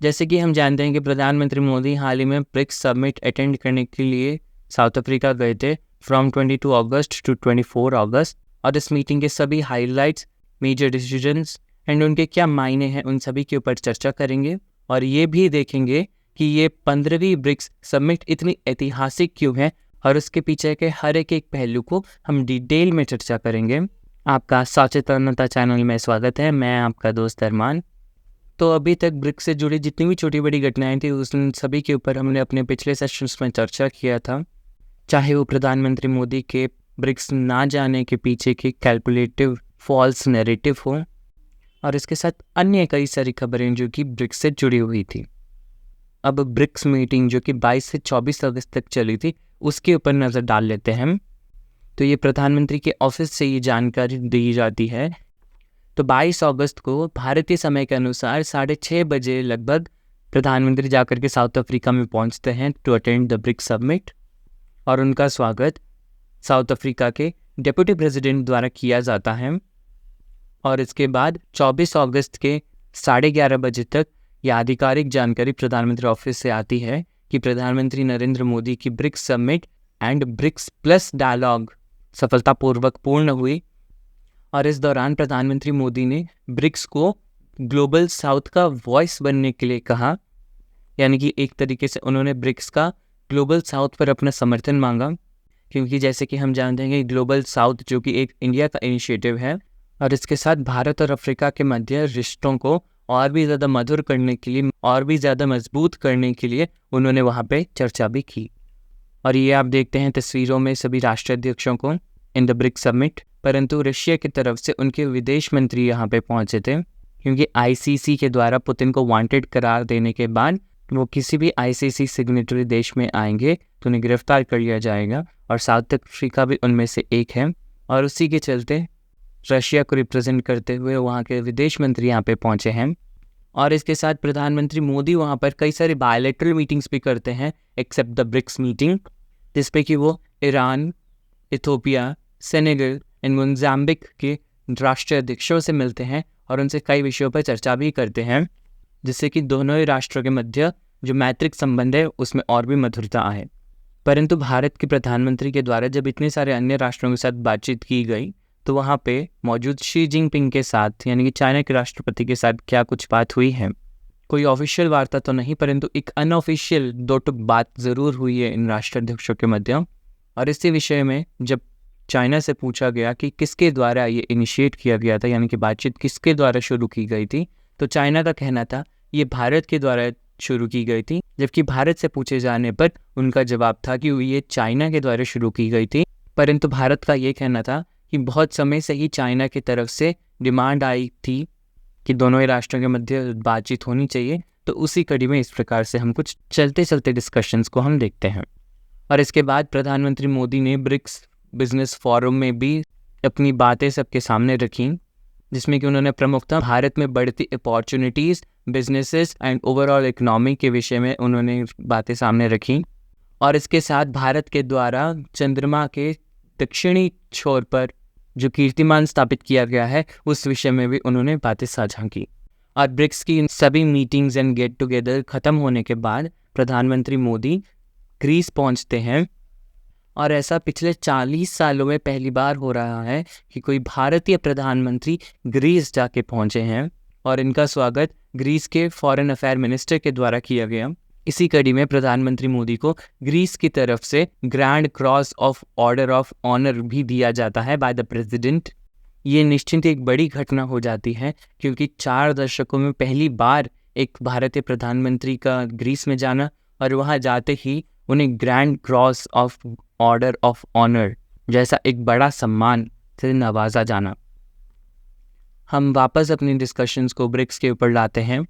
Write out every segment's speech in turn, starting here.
जैसे कि हम जानते हैं कि प्रधानमंत्री मोदी हाल ही में ब्रिक्स समिट अटेंड करने के लिए साउथ अफ्रीका गए थे फ्रॉम 22 अगस्त टू 24 अगस्त। और इस मीटिंग के सभी हाइलाइट्स, मेजर डिसीजंस एंड उनके क्या मायने हैं, उन सभी के ऊपर चर्चा करेंगे। और ये भी देखेंगे कि ये 15वीं ब्रिक्स समिट इतनी ऐतिहासिक क्यों है और उसके पीछे के हर एक पहलू को हम डिटेल में चर्चा करेंगे। आपका सचेतनता चैनल में स्वागत है। मैं आपका दोस्त अरमान। तो अभी तक ब्रिक्स से जुड़ी जितनी भी छोटी बड़ी घटनाएं थी उन सभी के ऊपर हमने अपने पिछले सेशंस में चर्चा किया था, चाहे वो प्रधानमंत्री मोदी के ब्रिक्स ना जाने के पीछे की कैलकुलेटिव फॉल्स नैरेटिव हो और इसके साथ अन्य कई सारी खबरें जो कि ब्रिक्स से जुड़ी हुई थी। अब ब्रिक्स मीटिंग जो कि 22 से 24 अगस्त तक चली थी उसके ऊपर नज़र डाल लेते हैं हम। तो ये प्रधानमंत्री के ऑफिस से ये जानकारी दी जाती है। तो 22 अगस्त को भारतीय समय के अनुसार 6:30 बजे लगभग प्रधानमंत्री जाकर के साउथ अफ्रीका में पहुंचते हैं to attend the BRICS summit. और उनका स्वागत साउथ अफ्रीका के डिप्टी प्रेसिडेंट द्वारा किया जाता है। और इसके बाद 24 अगस्त के 11:30 बजे तक यह आधिकारिक जानकारी प्रधानमंत्री ऑफिस से आती है कि प्रधानमंत्री नरेंद्र मोदी की BRICS summit and BRICS plus dialogue सफलतापूर्वक पूर्ण हुई। और इस दौरान प्रधानमंत्री मोदी ने ब्रिक्स को ग्लोबल साउथ का वॉइस बनने के लिए कहा, यानी कि एक तरीके से उन्होंने ब्रिक्स का ग्लोबल साउथ पर अपना समर्थन मांगा, क्योंकि जैसे कि हम जानते हैं कि ग्लोबल साउथ जो कि एक इंडिया का इनिशिएटिव है और इसके साथ भारत और अफ्रीका के मध्य रिश्तों को और भी ज़्यादा मधुर करने के लिए, और भी ज़्यादा मजबूत करने के लिए उन्होंने वहाँ पे चर्चा भी की। और ये आप देखते हैं तस्वीरों में सभी राष्ट्राध्यक्षों को इन द ब्रिक्स समिट। परंतु रशिया की तरफ से उनके विदेश मंत्री यहाँ पे पहुँचे थे, क्योंकि आईसीसी के द्वारा पुतिन को वांटेड करार देने के बाद वो किसी भी आईसीसी सिग्नेटरी देश में आएंगे तो उन्हें गिरफ्तार कर लिया जाएगा, और साउथ अफ्रीका भी उनमें से एक है। और उसी के चलते रशिया को रिप्रेजेंट करते हुए वहाँ के विदेश मंत्री यहाँ पे पहुँचे हैं। और इसके साथ प्रधानमंत्री मोदी वहाँ पर कई सारी बायलैटरल मीटिंग्स भी करते हैं एक्सेप्ट द ब्रिक्स मीटिंग, जिसपे कि वो Iran, Ethiopia, Senegal and Mozambique के राष्ट्रीय अध्यक्षों से मिलते हैं और उनसे कई विषयों पर चर्चा भी करते हैं, जिससे कि दोनों ही राष्ट्रों के मध्य जो मैत्रिक संबंध है उसमें और भी मधुरता आए। परंतु भारत के प्रधानमंत्री के द्वारा जब इतने सारे अन्य राष्ट्रों के साथ बातचीत की गई तो वहाँ पे मौजूद शी जिनपिंग के साथ, यानी कि चाइना के राष्ट्रपति के साथ क्या कुछ बात हुई है। कोई ऑफिशियल वार्ता तो नहीं, परंतु एक अनऑफिशियल दो टुक बात ज़रूर हुई है इन राष्ट्राध्यक्षों के मध्य। और इसी विषय में जब चाइना से पूछा गया कि किसके द्वारा ये इनिशिएट किया गया था, यानी कि बातचीत किसके द्वारा शुरू की गई थी, तो चाइना का कहना था ये भारत के द्वारा शुरू की गई थी। जबकि भारत से पूछे जाने पर उनका जवाब था कि ये चाइना के द्वारा शुरू की गई थी। परंतु भारत का ये कहना था कि बहुत समय से ही चाइना की तरफ से डिमांड आई थी कि दोनों ही राष्ट्रों के मध्य बातचीत होनी चाहिए। तो उसी कड़ी में इस प्रकार से हम कुछ चलते चलते डिस्कशंस को हम देखते हैं। और इसके बाद प्रधानमंत्री मोदी ने ब्रिक्स बिजनेस फोरम में भी अपनी बातें सबके सामने रखी, जिसमें कि उन्होंने प्रमुखतः भारत में बढ़ती opportunities, businesses and overall economy के विषय में उन्होंने बातें सामने रखी। और इसके साथ भारत के द्वारा चंद्रमा के दक्षिणी छोर पर जो कीर्तिमान स्थापित किया गया है उस विषय में भी उन्होंने बातें साझा की। और ब्रिक्स की इन सभी मीटिंग्स एंड गेट टुगेदर ख़त्म होने के बाद प्रधानमंत्री मोदी ग्रीस पहुंचते हैं। और ऐसा पिछले 40 सालों में पहली बार हो रहा है कि कोई भारतीय प्रधानमंत्री ग्रीस जाके पहुंचे हैं, और इनका स्वागत ग्रीस के फॉरेन अफेयर मिनिस्टर के द्वारा किया गया। इसी कड़ी में प्रधानमंत्री मोदी को ग्रीस की तरफ से Grand Cross of Order of Honour भी दिया जाता है बाय द प्रेसिडेंट। ये निश्चित एक बड़ी घटना हो जाती है, क्योंकि 4 दशकों में पहली बार एक भारतीय प्रधानमंत्री का ग्रीस में जाना और वहाँ जाते ही उन्हें Grand Cross of Order of Honour जैसा एक बड़ा सम्मान से नवाजा जाना। हम वापस अपनी डिस्कशंस को ब्रिक्स के ऊपर लाते हैं।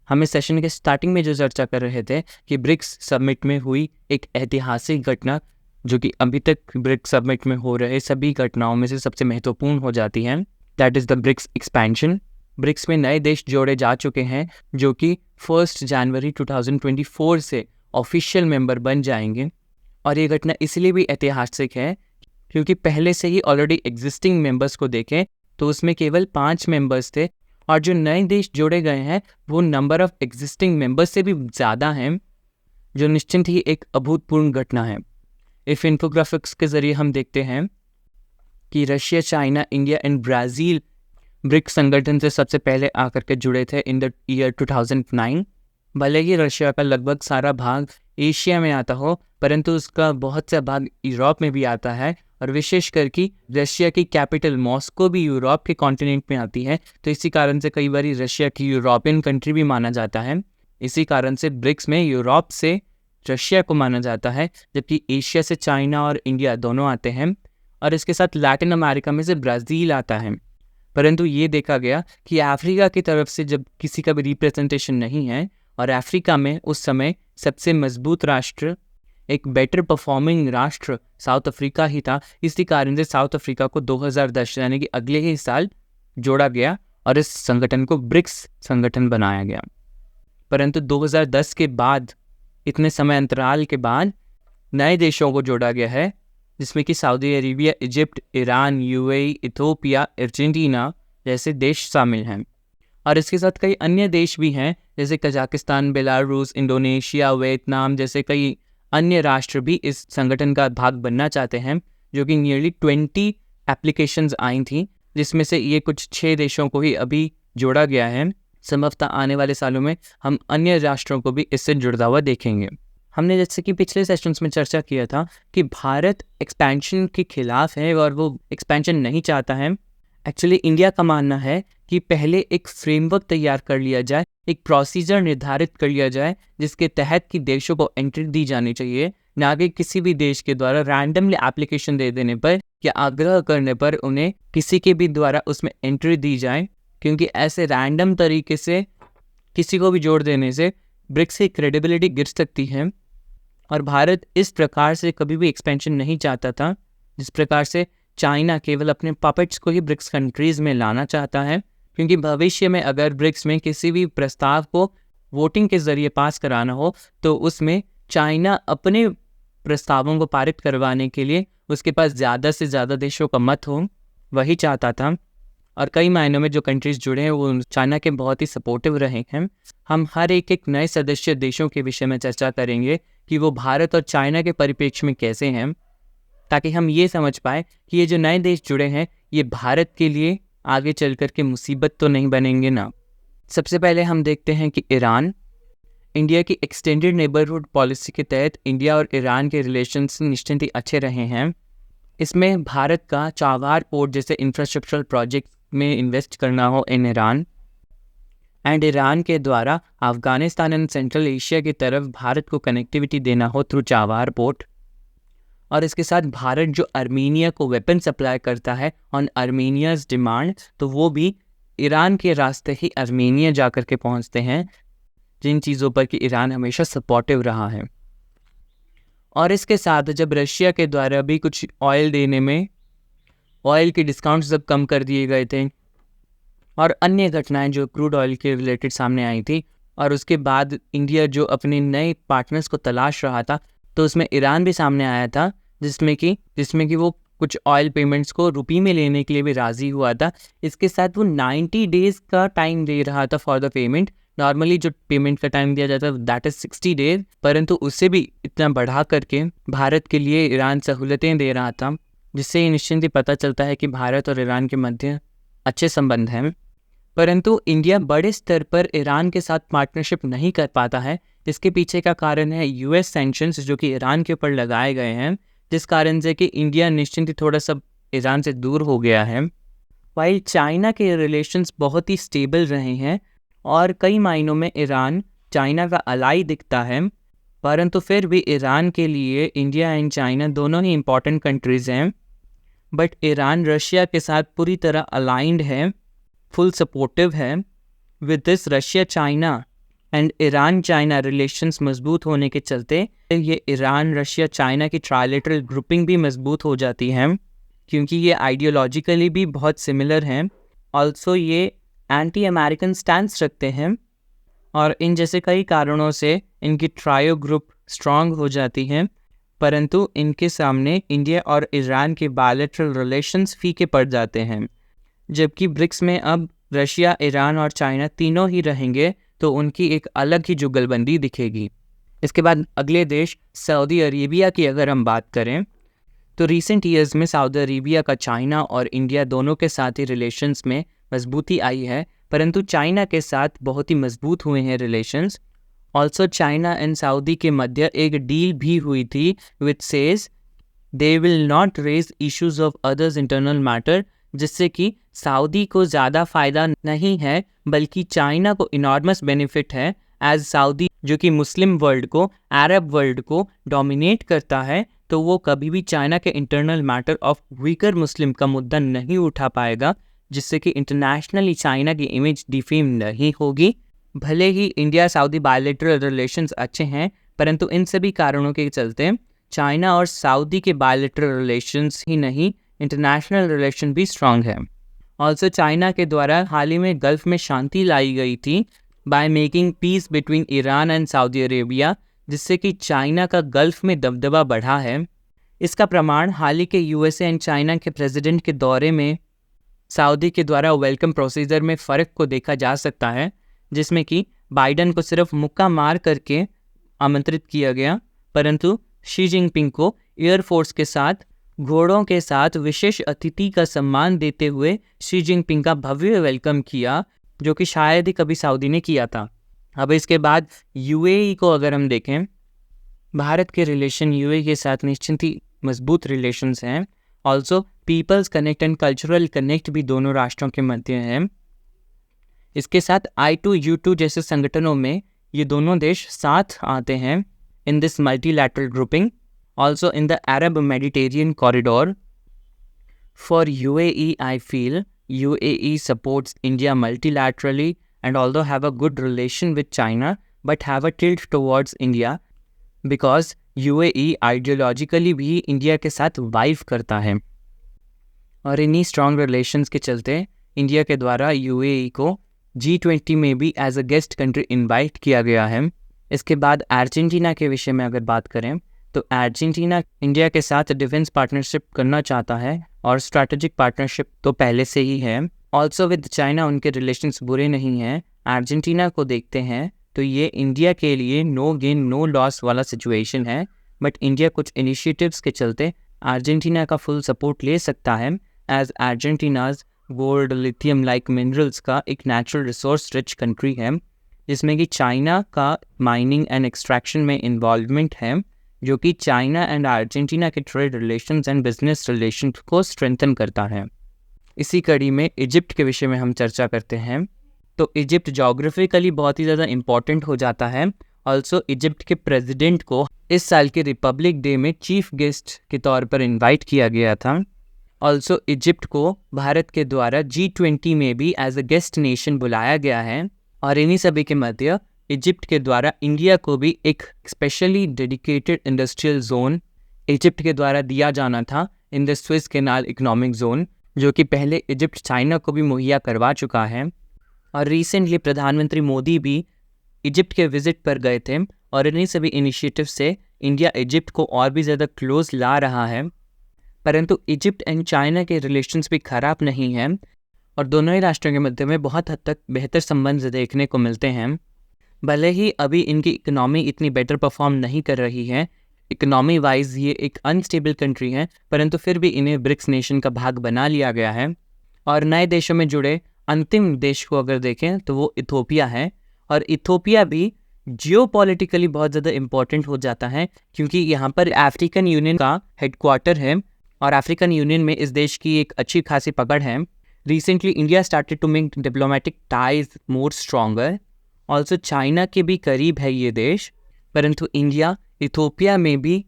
हमें सेशन के स्टार्टिंग में जो चर्चा कर रहे थे कि ब्रिक्स समिट में हुई एक ऐतिहासिक घटना, जो कि अभी तक ब्रिक्स समिट में हो रहे सभी घटनाओं में से सबसे महत्वपूर्ण हो जाती है, that is the BRICS expansion. BRICS में नए देश जोड़े जा चुके हैं जो कि 1 जनवरी 2024 से ऑफिशियल मेंबर बन जाएंगे। और ये घटना इसलिए भी ऐतिहासिक है क्योंकि पहले से ही ऑलरेडी एग्जिस्टिंग मेंबर्स को देखें तो उसमें केवल 5 मेंबर्स थे, और जो नए देश जोड़े गए हैं वो नंबर ऑफ एग्जिस्टिंग मेंबर्स से भी ज़्यादा हैं, जो निश्चित ही एक अभूतपूर्व घटना है। इस इन्फोग्राफिक्स के जरिए हम देखते हैं कि Russia, China, India and Brazil BRICS संगठन से सबसे पहले आकर के जुड़े थे इन द ईयर 2009। भले ही रशिया का लगभग सारा भाग एशिया में आता हो, परंतु उसका बहुत सा भाग यूरोप में भी आता है, और विशेष करके रशिया की कैपिटल मॉस्को भी यूरोप के कॉन्टिनेंट में आती है। तो इसी कारण से कई बार रशिया की यूरोपियन कंट्री भी माना जाता है। इसी कारण से ब्रिक्स में यूरोप से रशिया को माना जाता है, जबकि एशिया से चाइना और इंडिया दोनों आते हैं, और इसके साथ लैटिन अमेरिका में से ब्राज़ील आता है। परंतु ये देखा गया कि अफ्रीका की तरफ से जब किसी का भी रिप्रेजेंटेशन नहीं है, और अफ्रीका में उस समय सबसे मजबूत राष्ट्र, एक बेटर परफॉर्मिंग राष्ट्र साउथ अफ्रीका ही था। इसी कारण से साउथ अफ्रीका को 2010 यानी कि अगले ही साल जोड़ा गया और इस संगठन को ब्रिक्स संगठन बनाया गया। परंतु 2010 के बाद, इतने समय अंतराल के बाद, नए देशों को जोड़ा गया है, जिसमें कि Saudi Arabia, Egypt, Iran, UAE, Ethiopia, Argentina जैसे देश शामिल हैं। और इसके साथ कई अन्य देश भी हैं, जैसे कजाकिस्तान, बेलारूस, इंडोनेशिया, वियतनाम जैसे कई अन्य राष्ट्र भी इस संगठन का भाग बनना चाहते हैं, जो कि नियरली 20 एप्लीकेशंस आई थी, जिसमें से ये कुछ 6 देशों को ही अभी जोड़ा गया है। संभवतः आने वाले सालों में हम अन्य राष्ट्रों को भी इससे जुड़ता हुआ देखेंगे। हमने जैसे कि पिछले सेशंस में चर्चा किया था कि भारत एक्सपेंशन के खिलाफ है और वो एक्सपेंशन नहीं चाहता है। एक्चुअली इंडिया का मानना है कि पहले एक फ्रेमवर्क तैयार कर लिया जाए, एक प्रोसीजर निर्धारित कर लिया जाए, जिसके तहत कि देशों को एंट्री दी जानी चाहिए, ना कि किसी भी देश के द्वारा रैंडमली एप्लीकेशन दे देने पर या आग्रह करने पर उन्हें किसी के भी द्वारा उसमें एंट्री दी जाए, क्योंकि ऐसे रैंडम तरीके से किसी को भी जोड़ देने से ब्रिक्स की क्रेडिबिलिटी गिर सकती है। और भारत इस प्रकार से कभी भी एक्सपेंशन नहीं चाहता था, जिस प्रकार से चाइना केवल अपने पपेट्स को ही ब्रिक्स कंट्रीज़ में लाना चाहता है, क्योंकि भविष्य में अगर ब्रिक्स में किसी भी प्रस्ताव को वोटिंग के ज़रिए पास कराना हो, तो उसमें चाइना अपने प्रस्तावों को पारित करवाने के लिए उसके पास ज़्यादा से ज़्यादा देशों का मत हो, वही चाहता था। और कई मायनों में जो कंट्रीज़ जुड़े हैं वो चाइना के बहुत ही सपोर्टिव रहे हैं। हम हर एक नए सदस्य देशों के विषय में चर्चा करेंगे कि वो भारत और चाइना के परिप्रेक्ष्य में कैसे हैं, ताकि हम ये समझ पाए कि ये जो नए देश जुड़े हैं ये भारत के लिए आगे चल कर के मुसीबत तो नहीं बनेंगे ना। सबसे पहले हम देखते हैं कि ईरान। इंडिया की एक्सटेंडेड नेबरहुड पॉलिसी के तहत इंडिया और ईरान के रिलेशंस निश्चित ही अच्छे रहे हैं। इसमें भारत का चाबार पोर्ट जैसे इंफ्रास्ट्रक्चरल प्रोजेक्ट में इन्वेस्ट करना हो इन ईरान, एंड ईरान के द्वारा अफगानिस्तान एंड सेंट्रल एशिया की तरफ भारत को कनेक्टिविटी देना हो थ्रू चाबार पोर्ट। और इसके साथ भारत जो आर्मीनिया को वेपन सप्लाई करता है ऑन आर्मीनियाज डिमांड, तो वो भी ईरान के रास्ते ही आर्मीनिया जा कर के पहुँचते हैं, जिन चीज़ों पर कि ईरान हमेशा सपोर्टिव रहा है। और इसके साथ जब रशिया के द्वारा भी कुछ ऑयल देने में ऑयल के डिस्काउंट्स जब कम कर दिए गए थे, और अन्य घटनाएं जो क्रूड ऑयल के रिलेटेड सामने आई थी, और उसके बाद इंडिया जो अपने नए पार्टनर्स को तलाश रहा था, तो उसमें ईरान भी सामने आया था, जिसमें कि वो कुछ ऑयल पेमेंट्स को रुपये में लेने के लिए भी राज़ी हुआ था। इसके साथ वो 90 डेज़ का टाइम दे रहा था फॉर द पेमेंट। नॉर्मली जो पेमेंट का टाइम दिया जाता है दैट इज़ 60 डेज, परंतु उससे भी इतना बढ़ा करके भारत के लिए ईरान सहूलतें दे रहा था, जिससे ये निश्चिंत ही पता चलता है कि भारत और ईरान के मध्य अच्छे संबंध हैं। परंतु इंडिया बड़े स्तर पर ईरान के साथ पार्टनरशिप नहीं कर पाता है। इसके पीछे का कारण है यूएस सैंक्शंस जो कि ईरान के ऊपर लगाए गए हैं, जिस कारण से कि इंडिया निश्चिंत ही थोड़ा सा ईरान से दूर हो गया है। वाइल चाइना के रिलेशंस बहुत ही स्टेबल रहे हैं और कई मायनों में ईरान चाइना का अलाई दिखता है, परंतु फिर भी ईरान के लिए इंडिया एंड चाइना दोनों ही इम्पॉर्टेंट कंट्रीज़ हैं। बट ईरान रशिया के साथ पूरी तरह अलाइंड है, फुल सपोर्टिव है। With this Russia China and Iran China relations मजबूत होने के चलते ये ईरान रशिया चाइना की ट्राइलेटरल ग्रुपिंग भी मजबूत हो जाती है, क्योंकि ये आइडियोलॉजिकली भी बहुत सिमिलर हैं। ऑल्सो ये एंटी अमेरिकन स्टैंस रखते हैं, और इन जैसे कई कारणों से इनकी ट्रायो ग्रुप स्ट्रांग हो जाती हैं। परंतु इनके सामने इंडिया और ईरान के बायलैटरल रिलेशंस फीके पड़ जाते हैं। जबकि ब्रिक्स में अब रशिया, ईरान और चाइना तीनों ही रहेंगे तो उनकी एक अलग ही जुगलबंदी दिखेगी। इसके बाद अगले देश सऊदी अरेबिया की अगर हम बात करें तो रिसेंट ईयर्स में सऊदी अरेबिया का चाइना और इंडिया दोनों के साथ ही रिलेशंस में मजबूती आई है, परंतु चाइना के साथ बहुत ही मजबूत हुए हैं relations. Also China and Saudi के मध्य एक डील भी हुई थी which says they will not raise issues of others internal matter, जिससे कि सऊदी को ज़्यादा फ़ायदा नहीं है बल्कि चाइना को इनॉर्मस बेनिफिट है, एज सऊदी जो कि मुस्लिम वर्ल्ड को, अरब वर्ल्ड को डोमिनेट करता है, तो वो कभी भी चाइना के इंटरनल मैटर ऑफ वीकर मुस्लिम का मुद्दा नहीं उठा पाएगा, जिससे कि इंटरनेशनली चाइना की इमेज डिफेम नहीं होगी। भले ही इंडिया सऊदी बायलैटरल रिलेशंस अच्छे हैं, परंतु इन सभी कारणों के चलते चाइना और सऊदी के बायलैटरल रिलेशंस ही नहीं, इंटरनेशनल रिलेशन भी स्ट्रांग है। ऑल्सो चाइना के द्वारा हाल ही में गल्फ में शांति लाई गई थी by making piece between Iran and Saudi Arabia, जिससे कि चाइना का गल्फ में दबदबा बढ़ा है। इसका प्रमाण हाल ही के यूएसए एंड चाइना के प्रेसिडेंट के दौरे में सऊदी के द्वारा वेलकम प्रोसीजर में फ़र्क को देखा जा सकता है, जिसमें कि बाइडन को सिर्फ मुक्का मार करके आमंत्रित किया गया, परंतु शी जिनपिंग को एयरफोर्स के साथ घोड़ों के साथ विशेष अतिथि का सम्मान देते हुए शी जिनपिंग का भव्य वेलकम किया, जो कि शायद ही कभी सऊदी ने किया था। अब इसके बाद यूएई को अगर हम देखें, भारत के रिलेशन यूएई के साथ निश्चित ही मजबूत रिलेशंस हैं। Also people's connect and cultural connect भी दोनों राष्ट्रों के मध्य हैं। इसके साथ I2U2 जैसे संगठनों में ये दोनों देश साथ आते हैं in this multilateral grouping. Also in the Arab Mediterranean corridor for UAE I feel UAE supports India multilaterally and although have a good relation with China but have a tilt towards India because UAE ideologically भी India के साथ वाइव करता है, और इन्हीं strong relations के चलते India के द्वारा UAE को G20 में भी as a guest country invite किया गया है। इसके बाद अर्जेंटीना के विषय में अगर बात करें तो अर्जेंटीना इंडिया के साथ डिफेंस पार्टनरशिप करना चाहता है और स्ट्रैटेजिक पार्टनरशिप तो पहले से ही है। ऑल्सो विद चाइना उनके रिलेशंस बुरे नहीं हैं। अर्जेंटीना को देखते हैं तो ये इंडिया के लिए नो गेन नो लॉस वाला सिचुएशन है, बट इंडिया कुछ इनिशिएटिव्स के चलते अर्जेंटीना का फुल सपोर्ट ले सकता है, as Argentina's gold lithium like minerals का एक नेचुरल रिसोर्स रिच कंट्री है, जिसमें कि चाइना का माइनिंग एंड एक्सट्रैक्शन में इन्वॉल्वमेंट है, जो कि चाइना एंड अर्जेंटीना के trade relations and business relations को स्ट्रेंथन करता है। इसी कड़ी में इजिप्ट के विषय में हम चर्चा करते हैं। तो इजिप्ट जोग्राफिकली बहुत ही ज़्यादा इम्पॉर्टेंट हो जाता है। ऑल्सो इजिप्ट के प्रेसिडेंट को इस साल के रिपब्लिक डे में चीफ गेस्ट के तौर पर इनवाइट किया गया था। ऑल्सो इजिप्ट को भारत के द्वारा G20 में भी एज अ गेस्ट नेशन बुलाया गया है, और इन्हीं सभी के मध्य इजिप्ट के द्वारा इंडिया को भी एक specially dedicated industrial zone Egypt के द्वारा दिया जाना था in the Swiss canal economic zone, जो कि पहले इजिप्ट चाइना को भी मुहैया करवा चुका है। और रिसेंटली प्रधानमंत्री मोदी भी इजिप्ट के विजिट पर गए थे, और इन्हीं सभी इनिशिएटिव से इंडिया इजिप्ट को और भी ज़्यादा क्लोज ला रहा है। परंतु इजिप्ट एंड चाइना के रिलेशंस भी ख़राब नहीं हैं, और दोनों ही राष्ट्रों के मध्य में बहुत हद तक बेहतर संबंध देखने को मिलते हैं। भले ही अभी इनकी इकोनॉमी इतनी बेटर परफॉर्म नहीं कर रही है, इकोनॉमी वाइज ये एक अनस्टेबल कंट्री है, परंतु फिर भी इन्हें ब्रिक्स नेशन का भाग बना लिया गया है। और नए देशों में जुड़े अंतिम देश को अगर देखें तो वो इथोपिया है, और इथोपिया भी जियोपॉलिटिकली बहुत ज़्यादा इम्पॉर्टेंट हो जाता है, क्योंकि यहाँ पर अफ्रीकन यूनियन का हेडक्वार्टर है, और अफ्रीकन यूनियन में इस देश की एक अच्छी खासी पकड़ है। Recently India started to make diplomatic ties more stronger. Also China के भी करीब है ये देश, परंतु इंडिया इथोपिया में भी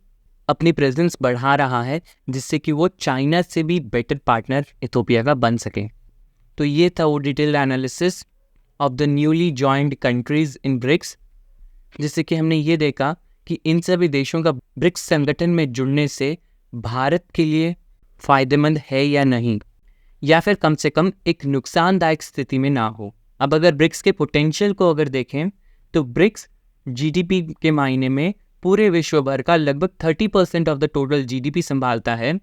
अपनी प्रेजेंस बढ़ा रहा है, जिससे कि वो चाइना से भी बेटर पार्टनर इथोपिया का बन सके। तो ये था वो detailed analysis of the newly joined countries in BRICS, जिससे कि हमने ये देखा कि इन सभी देशों का ब्रिक्स संगठन में जुड़ने से भारत के लिए फ़ायदेमंद है या नहीं, या फिर कम से कम एक नुकसानदायक स्थिति में ना हो। अब अगर ब्रिक्स के पोटेंशियल को अगर देखें तो ब्रिक्स GDP के मायने में पूरे विश्व भर का लगभग 30% ऑफ द टोटल GDP संभालता है।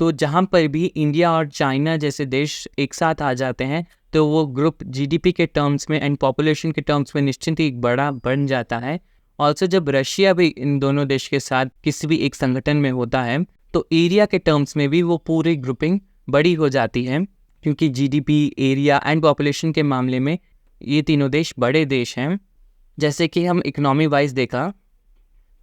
तो जहाँ पर भी इंडिया और चाइना जैसे देश एक साथ आ जाते हैं तो वो ग्रुप जीडीपी के टर्म्स में एंड पॉपुलेशन के टर्म्स में निश्चित ही एक बड़ा बन जाता है। ऑल्सो जब रशिया भी इन दोनों देश के साथ किसी भी एक संगठन में होता है तो एरिया के टर्म्स में भी वो पूरी ग्रुपिंग बड़ी हो जाती है, क्योंकि जीडीपी, एरिया एंड पॉपुलेशन के मामले में ये तीनों देश बड़े देश हैं। जैसे कि हम इकोनॉमी वाइज देखा,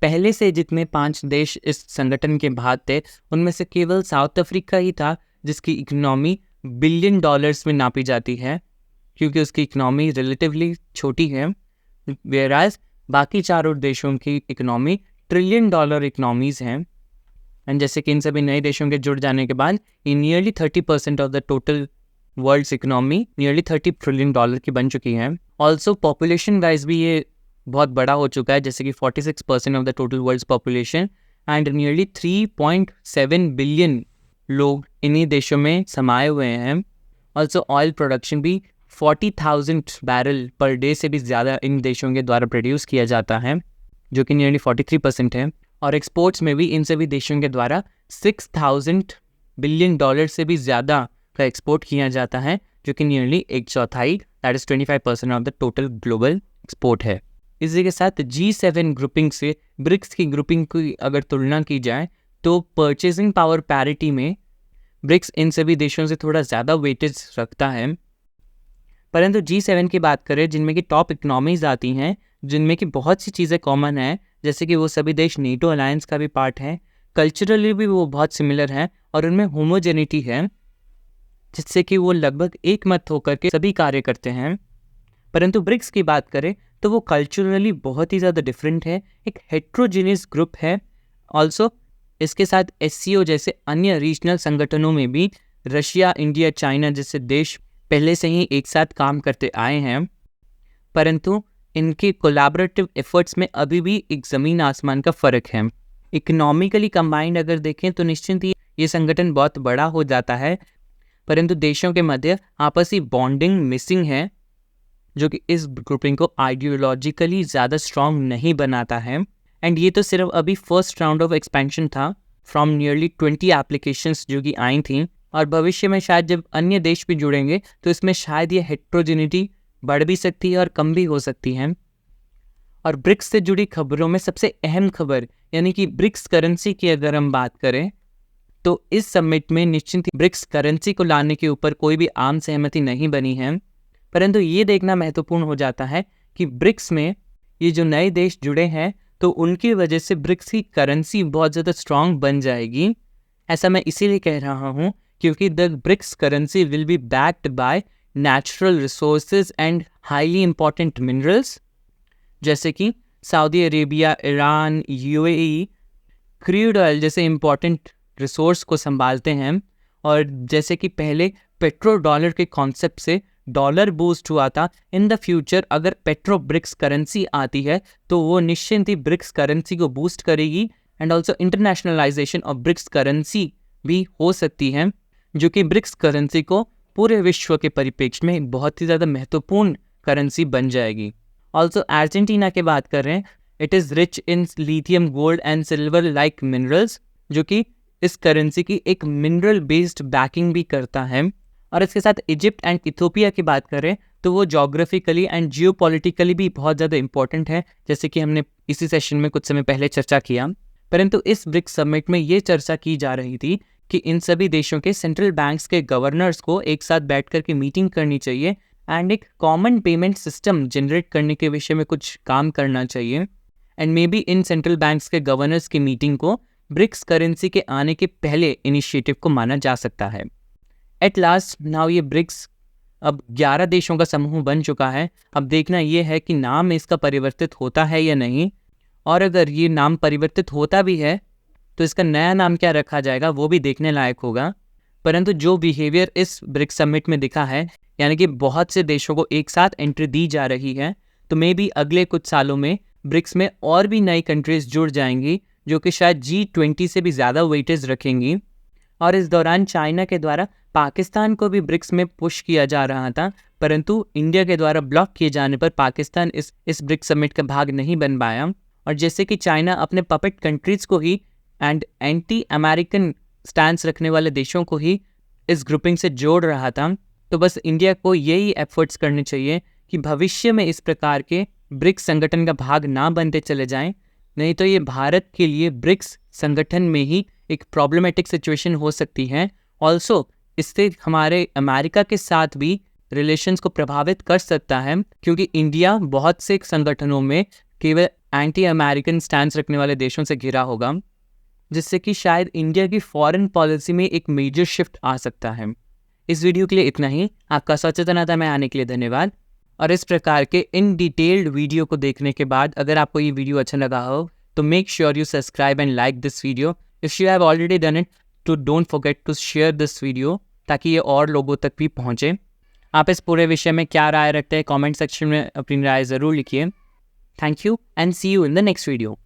पहले से जितने 5 देश इस संगठन के भाग थे उनमें से केवल साउथ अफ्रीका ही था जिसकी इकोनॉमी बिलियन डॉलर्स में नापी जाती है, क्योंकि उसकी इकोनॉमी रिलेटिवली छोटी है, वेराज बाकी चारों देशों की इकोनॉमी ट्रिलियन डॉलर इकोनॉमीज़ हैं। एंड जैसे कि इन सभी नए देशों के जुड़ जाने के बाद ये nearly 30% of the total world's economy nearly 30 trillion dollar की बन चुकी है। ऑल्सो पॉपुलेशन वाइज भी ये बहुत बड़ा हो चुका है, जैसे कि 46% of the total world's population and nearly 3.7 billion लोग इन्हीं देशों में समाये हुए हैं। ऑल्सो ऑयल प्रोडक्शन भी 40,000 बैरल पर डे से भी ज़्यादा इन देशों के द्वारा प्रोड्यूस किया जाता है, जो कि नियरली 43% है। और एक्सपोर्ट्स में भी इन सभी देशों के द्वारा 6,000 बिलियन डॉलर से भी ज़्यादा का एक्सपोर्ट किया जाता है, जो कि nearly 1/4 that is 25% of the total global export है। इसी के साथ G7 ग्रुपिंग से ब्रिक्स की ग्रुपिंग की अगर तुलना की जाए तो परचेजिंग पावर पैरिटी में ब्रिक्स इन सभी देशों से थोड़ा ज़्यादा वेटेज रखता है। परंतु G7 की बात करें जिनमें कि टॉप इकोनॉमीज आती हैं, जिनमें कि बहुत सी चीज़ें कॉमन हैं, जैसे कि वो सभी देश नेटो अलायंस का भी पार्ट है, कल्चरली भी वो बहुत सिमिलर हैं और उनमें होमोजेनिटी है, जिससे कि वो लगभग एक मत होकर के सभी कार्य करते हैं। परंतु ब्रिक्स की बात करें तो वो कल्चरली बहुत ही ज़्यादा डिफरेंट है, एक हेट्रोजीनियस ग्रुप है। ऑल्सो इसके साथ SCO जैसे अन्य रीजनल संगठनों में भी रशिया, इंडिया, चाइना जैसे देश पहले से ही एक साथ काम करते आए हैं, परंतु इनके कोलैबोरेटिव एफर्ट्स में अभी भी एक ज़मीन आसमान का फ़र्क है। इकोनॉमिकली कंबाइंड अगर देखें तो निश्चित ही ये संगठन बहुत बड़ा हो जाता है, परंतु देशों के मध्य आपसी बॉन्डिंग मिसिंग है, जो कि इस ग्रुपिंग को आइडियोलॉजिकली ज़्यादा स्ट्रॉन्ग नहीं बनाता है। एंड ये तो सिर्फ अभी फर्स्ट राउंड ऑफ एक्सपेंशन था फ्रॉम नियरली 20 एप्लीकेशंस जो कि आई थी, और भविष्य में शायद जब अन्य देश भी जुड़ेंगे तो इसमें शायद ये हेट्रोजेनिटी बढ़ भी सकती है और कम भी हो सकती है। और ब्रिक्स से जुड़ी खबरों में सबसे अहम खबर यानी कि ब्रिक्स करेंसी की अगर हम बात करें तो इस समिट में निश्चित ही ब्रिक्स करेंसी को लाने के ऊपर कोई भी आम सहमति नहीं बनी है, परंतु ये देखना महत्वपूर्ण हो जाता है कि ब्रिक्स में ये जो नए देश जुड़े हैं तो उनकी वजह से ब्रिक्स की करेंसी बहुत ज़्यादा स्ट्रॉन्ग बन जाएगी। ऐसा मैं इसीलिए कह रहा हूँ क्योंकि the BRICS currency will be backed by natural resources and highly important minerals, जैसे कि Saudi Arabia, Iran, UAE crude oil जैसे इंपॉर्टेंट रिसोर्स को संभालते हैं। और जैसे कि पहले पेट्रो डॉलर के कॉन्सेप्ट से डॉलर बूस्ट हुआ था, इन द फ्यूचर अगर पेट्रो ब्रिक्स करेंसी आती है तो वो निश्चित ही ब्रिक्स करेंसी को बूस्ट करेगी and also internationalisation of BRICS currency भी हो सकती है, जो कि ब्रिक्स करेंसी को पूरे विश्व के परिप्रेक्ष्य में बहुत ही ज़्यादा महत्वपूर्ण करेंसी बन जाएगी। ऑल्सो अर्जेंटीना की बात कर रहे हैं, it is rich in lithium, gold and silver like minerals, जो कि इस करेंसी की एक मिनरल बेस्ड बैकिंग भी करता है। और इसके साथ इजिप्ट एंड इथियोपिया की बात करें तो वो जोग्राफिकली एंड जियोपॉलिटिकली भी बहुत ज़्यादा इंपॉर्टेंट है, जैसे कि हमने इसी सेशन में कुछ समय पहले चर्चा किया। परंतु इस ब्रिक्स समिट में ये चर्चा की जा रही थी कि इन सभी देशों के सेंट्रल बैंक्स के गवर्नर्स को एक साथ बैठ कर के मीटिंग करनी चाहिए एंड एक कॉमन पेमेंट सिस्टम जनरेट करने के विषय में कुछ काम करना चाहिए। And may be in central banks के गवर्नर्स की मीटिंग को ब्रिक्स करेंसी के आने के पहले इनिशिएटिव को माना जा सकता है। एट लास्ट नाउ ये ब्रिक्स अब 11 देशों का समूह बन चुका है। अब देखना ये है कि नाम इसका परिवर्तित होता है या नहीं, और अगर ये नाम परिवर्तित होता भी है तो इसका नया नाम क्या रखा जाएगा वो भी देखने लायक होगा। परंतु जो बिहेवियर इस ब्रिक्स समिट में दिखा है, यानी कि बहुत से देशों को एक साथ एंट्री दी जा रही है, तो मे बी अगले कुछ सालों में ब्रिक्स में और भी नई कंट्रीज जुड़ जाएंगी जो कि शायद G20 से भी ज़्यादा वेटेज रखेंगी। और इस दौरान चाइना के द्वारा पाकिस्तान को भी ब्रिक्स में पुश किया जा रहा था, परंतु इंडिया के द्वारा ब्लॉक किए जाने पर पाकिस्तान इस ब्रिक्स समिट का भाग नहीं बन पाया। और जैसे कि चाइना अपने पपेट कंट्रीज को ही एंड एंटी अमेरिकन स्टैंस रखने वाले देशों को ही इस ग्रुपिंग से जोड़ रहा था। तो बस इंडिया को यही एफर्ट्स करने चाहिए कि भविष्य में इस प्रकार के ब्रिक्स संगठन का भाग ना बनते चले जाएं, नहीं तो ये भारत के लिए ब्रिक्स संगठन में ही एक प्रॉब्लमेटिक सिचुएशन हो सकती है। ऑल्सो इससे हमारे अमेरिका के साथ भी रिलेशंस को प्रभावित कर सकता है, क्योंकि इंडिया बहुत से संगठनों में केवल एंटी अमेरिकन स्टैंस रखने वाले देशों से घिरा होगा, जिससे कि शायद इंडिया की फॉरेन पॉलिसी में एक मेजर शिफ्ट आ सकता है। इस वीडियो के लिए इतना ही। आपका सचेतनता में आने के लिए धन्यवाद। और इस प्रकार के इन डिटेल्ड वीडियो को देखने के बाद अगर आपको ये वीडियो अच्छा लगा हो तो make sure you subscribe and like this video. If you have already done it तो don't forget to share this video, ताकि ये और लोगों तक भी पहुँचे। आप इस पूरे विषय में क्या राय रखते हैं कमेंट सेक्शन में अपनी राय ज़रूर लिखिए। Thank you and see you in the next video.